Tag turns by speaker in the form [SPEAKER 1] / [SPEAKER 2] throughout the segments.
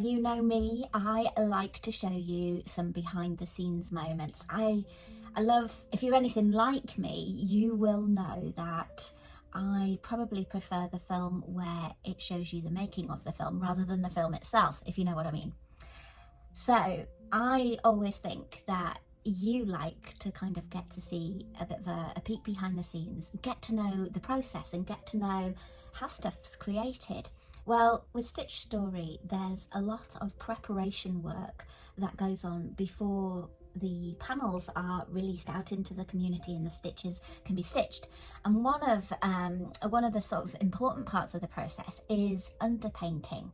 [SPEAKER 1] you know me, I like to show you some behind the scenes moments. I love, if you're anything like me, you will know that I probably prefer the film where it shows you the making of the film rather than the film itself, if you know what I mean. So I always think that you like to kind of get to see a bit of a peek behind the scenes, get to know the process and get to know how stuff's created. Well, with Stitch Story, there's a lot of preparation work that goes on before the panels are released out into the community and the stitches can be stitched. And one of the sort of important parts of the process is underpainting.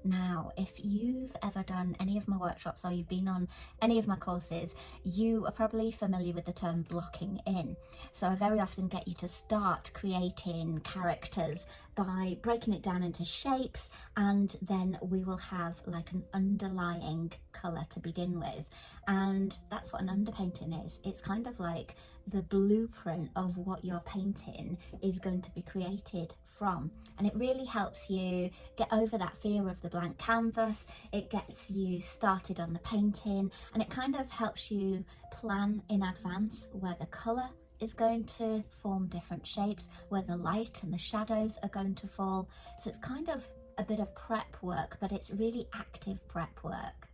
[SPEAKER 1] Now, if you've ever done any of my workshops or you've been on any of my courses, you are probably familiar with the term blocking in. So I very often get you to start creating characters by breaking it down into shapes, and then we will have like an underlying colour to begin with. And that's what an underpainting is. It's kind of like the blueprint of what your painting is going to be created from, and it really helps you get over that fear of the blank canvas. It gets you started on the painting, and it kind of helps you plan in advance where the colour is going to form different shapes, where the light and the shadows are going to fall. So it's kind of a bit of prep work, but it's really active prep work.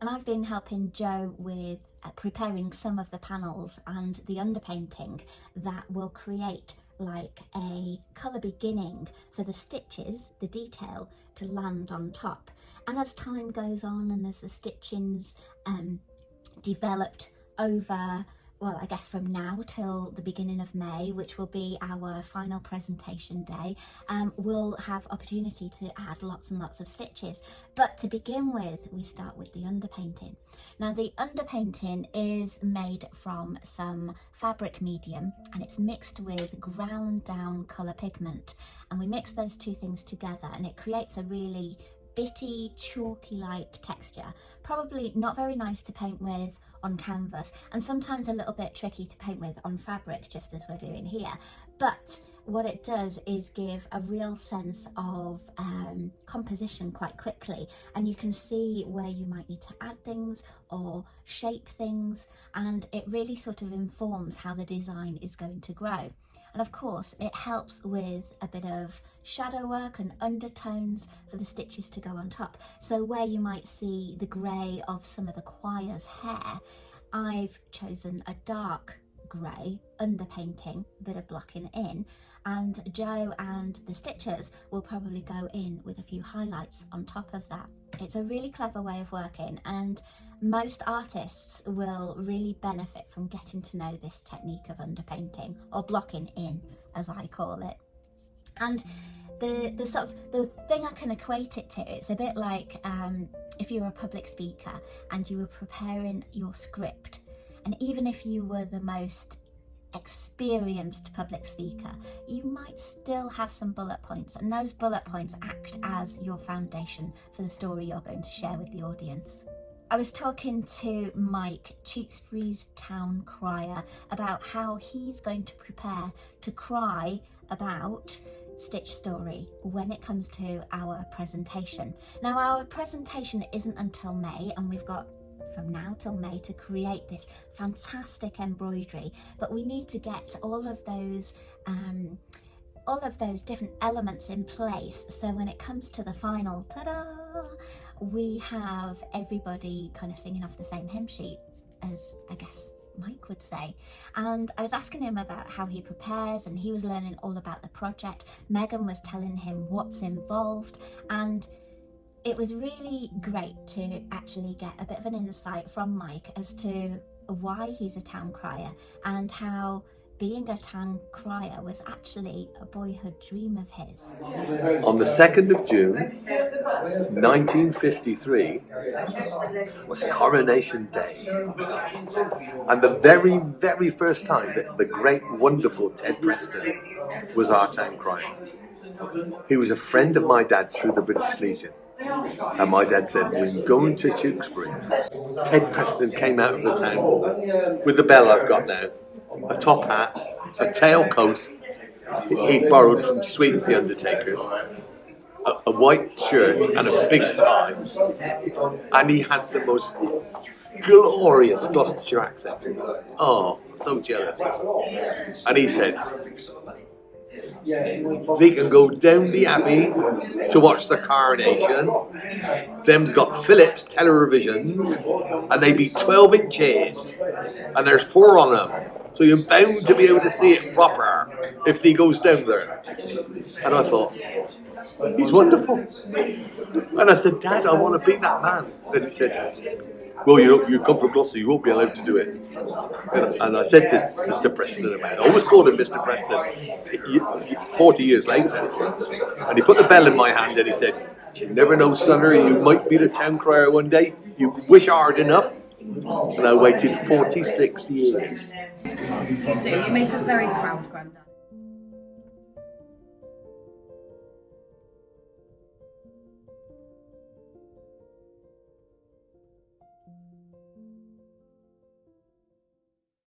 [SPEAKER 1] And I've been helping Jo with preparing some of the panels and the underpainting that will create like a colour beginning for the stitches, the detail, to land on top. And as time goes on and as the stitching's developed over, well, I guess from now till the beginning of May, which will be our final presentation day, we'll have opportunity to add lots and lots of stitches. But to begin with, we start with the underpainting. Now, the underpainting is made from some fabric medium, and it's mixed with ground down colour pigment. And we mix those two things together and it creates a really bitty, chalky-like texture. Probably not very nice to paint with on canvas, and sometimes a little bit tricky to paint with on fabric, just as we're doing here. But what it does is give a real sense of composition quite quickly, and you can see where you might need to add things or shape things, and it really sort of informs how the design is going to grow. And of course, it helps with a bit of shadow work and undertones for the stitches to go on top. So where you might see the grey of some of the choir's hair, I've chosen a dark grey underpainting, a bit of blocking in, and Jo and the stitchers will probably go in with a few highlights on top of that. It's a really clever way of working, and most artists will really benefit from getting to know this technique of underpainting, or blocking in as I call it. And the sort of the thing I can equate it to, it's a bit like if you were a public speaker and you were preparing your script, and even if you were the most experienced public speaker, you might still have some bullet points, and those bullet points act as your foundation for the story you're going to share with the audience. I was talking to Mike, Tewkesbury's town crier, about how he's going to prepare to cry about Stitch Story when it comes to our presentation. Now, our presentation isn't until May, and we've got from now till May to create this fantastic embroidery, but we need to get all of those different elements in place, so when it comes to the final ta-da, we have everybody kind of singing off the same hymn sheet, as I guess Mike would say. And I was asking him about how he prepares, and he was learning all about the project. Megan was telling him what's involved, and it was really great to actually get a bit of an insight from Mike as to why he's a town crier and how being a town crier was actually a boyhood dream of his.
[SPEAKER 2] On the 2nd of June 1953 was Coronation Day, and the very, very first time that the great, wonderful Ted Preston was our town crier. He was a friend of my dad's through the British Legion, and my dad said, "We're going to Tewkesbury." Ted Preston came out of the town hall with the bell I've got now, a top hat, a tailcoat he'd borrowed from Sweets the Undertakers, a white shirt and a big tie, and he had the most glorious Gloucestershire accent. Oh, so jealous. And he said, they can go down the Abbey to watch the coronation. Them's got Philips televisions, and they be 12-inch chairs, and there's 4 on them. So you're bound to be able to see it proper if he goes down there. And I thought, he's wonderful. And I said, Dad, I want to be that man. And he said, well, you come from Gloucester, you won't be allowed to do it. And I said to Mr. Preston about it. I always called him Mr. Preston 40 years later. And he put the bell in my hand and he said, you never know, sonner, you might be the town crier one day. You wish hard enough. And I waited 46 years.
[SPEAKER 3] You do. You make us very proud, Grandad.